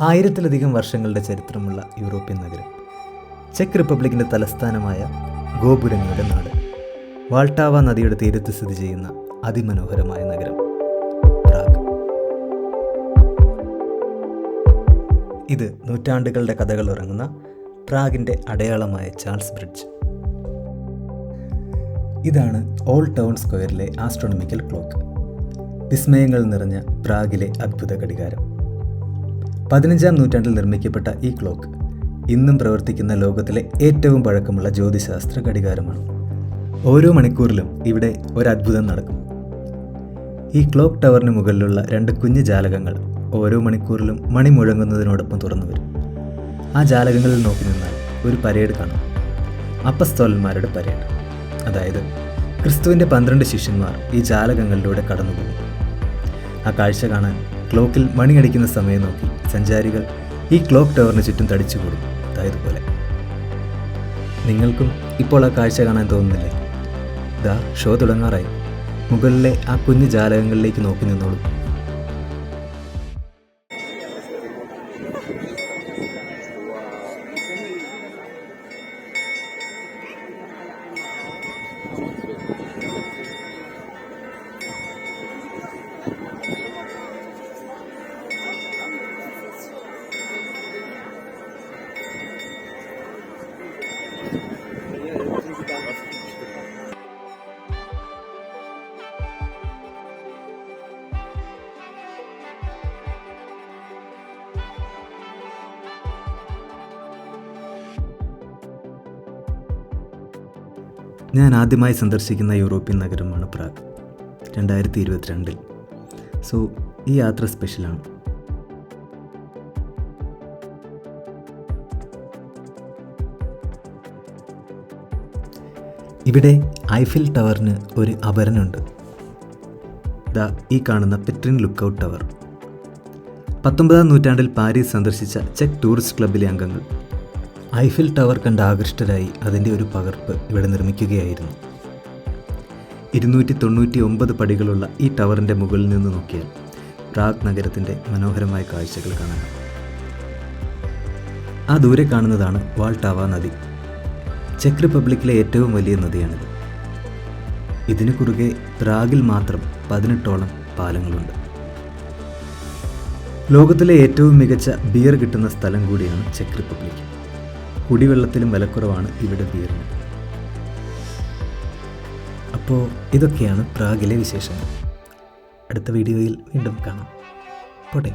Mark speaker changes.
Speaker 1: ആയിരത്തിലധികം വർഷങ്ങളുടെ ചരിത്രമുള്ള യൂറോപ്യൻ നഗരം, ചെക്ക് റിപ്പബ്ലിക്കിൻ്റെ തലസ്ഥാനമായ ഗോപുരങ്ങളുടെ നാട്, വാൾട്ടാവ നദിയുടെ തീരത്ത് സ്ഥിതി ചെയ്യുന്ന അതിമനോഹരമായ നഗരം പ്രാഗ്. ഇത് നൂറ്റാണ്ടുകളുടെ കഥകൾ ഉറങ്ങുന്ന പ്രാഗിൻ്റെ അടയാളമായ ചാൾസ് ബ്രിഡ്ജ്. ഇതാണ് ഓൾഡ് ടൗൺ സ്ക്വയറിലെ ആസ്ട്രോണമിക്കൽ ക്ലോക്ക്. വിസ്മയങ്ങൾ നിറഞ്ഞ പ്രാഗിലെ അദ്ഭുത ഘടികാരം. 15-ാം നൂറ്റാണ്ടിൽ നിർമ്മിക്കപ്പെട്ട ഈ ക്ലോക്ക് ഇന്നും പ്രവർത്തിക്കുന്ന ലോകത്തിലെ ഏറ്റവും പഴക്കമുള്ള ജ്യോതിശാസ്ത്ര ഘടികാരമാണ്. ഓരോ മണിക്കൂറിലും ഇവിടെ ഒരത്ഭുതം നടക്കും. ഈ ക്ലോക്ക് ടവറിന് മുകളിലുള്ള 2 കുഞ്ഞു ജാലകങ്ങൾ ഓരോ മണിക്കൂറിലും മണി മുഴങ്ങുന്നതിനോടൊപ്പം തുറന്നു വരും. ആ ജാലകങ്ങളിൽ നോക്കി നിന്നാൽ ഒരു പരേഡ് കാണാം. അപ്പസ്തോലന്മാരുടെ പരേഡ്. അതായത് ക്രിസ്തുവിൻ്റെ 12 ശിഷ്യന്മാർ ഈ ജാലകങ്ങളിലൂടെ കടന്നുപോകും. ആ കാഴ്ച കാണാൻ ക്ലോക്കിൽ മണിയടിക്കുന്ന സമയം നോക്കി സഞ്ചാരികൾ ഈ ക്ലോക്ക് ടവറിന് ചുറ്റും തടിച്ചുകൂടും. അതായതുപോലെ നിങ്ങൾക്കും ഇപ്പോൾ ആ കാഴ്ച കാണാൻ തോന്നുന്നില്ലേ? ദാ ഷോ തുടങ്ങാറായി. മുകളിലെ ആ കുഞ്ഞു ജാലകങ്ങളിലേക്ക് നോക്കി നിന്നോളൂ. ഞാൻ ആദ്യമായി സന്ദർശിക്കുന്ന യൂറോപ്യൻ നഗരമാണ് പ്രാഗ്, 2022. സോ ഈ യാത്ര സ്പെഷ്യലാണ്. ഇവിടെ ഐഫിൽ ടവറിന് ഒരു അപരനുണ്ട്. ദാ ഈ കാണുന്ന പെട്രിൻ ലുക്കൗട്ട് ടവർ. 19-ാം നൂറ്റാണ്ടിൽ പാരീസ് സന്ദർശിച്ച ചെക്ക് ടൂറിസ്റ്റ് ക്ലബ്ബിലെ അംഗങ്ങൾ ഐഫിൽ ടവർ കണ്ട് ആകൃഷ്ടരായി അതിൻ്റെ ഒരു പകർപ്പ് ഇവിടെ നിർമ്മിക്കുകയായിരുന്നു. 299 പടികളുള്ള ഈ ടവറിൻ്റെ മുകളിൽ നിന്ന് നോക്കിയാൽ പ്രാഗ് നഗരത്തിൻ്റെ മനോഹരമായ കാഴ്ചകൾ കാണാം. ആ ദൂരെ കാണുന്നതാണ് വാൾട്ടാവ നദി. ചെക്ക് റിപ്പബ്ലിക്കിലെ ഏറ്റവും വലിയ നദിയാണിത്. ഇതിനു കുറുകെ പ്രാഗിൽ മാത്രം 18ഓളം പാലങ്ങളുണ്ട്. ലോകത്തിലെ ഏറ്റവും മികച്ച ബിയർ കിട്ടുന്ന സ്ഥലം കൂടിയാണ് ചെക്ക് റിപ്പബ്ലിക്. കുടിവെള്ളത്തിലും വിലക്കുറവാണ് ഇവിടെ ബിയറിന്. അപ്പോൾ ഇതൊക്കെയാണ് പ്രാഗിലെ വിശേഷങ്ങൾ. അടുത്ത വീഡിയോയിൽ വീണ്ടും കാണാം. പോട്ടെ.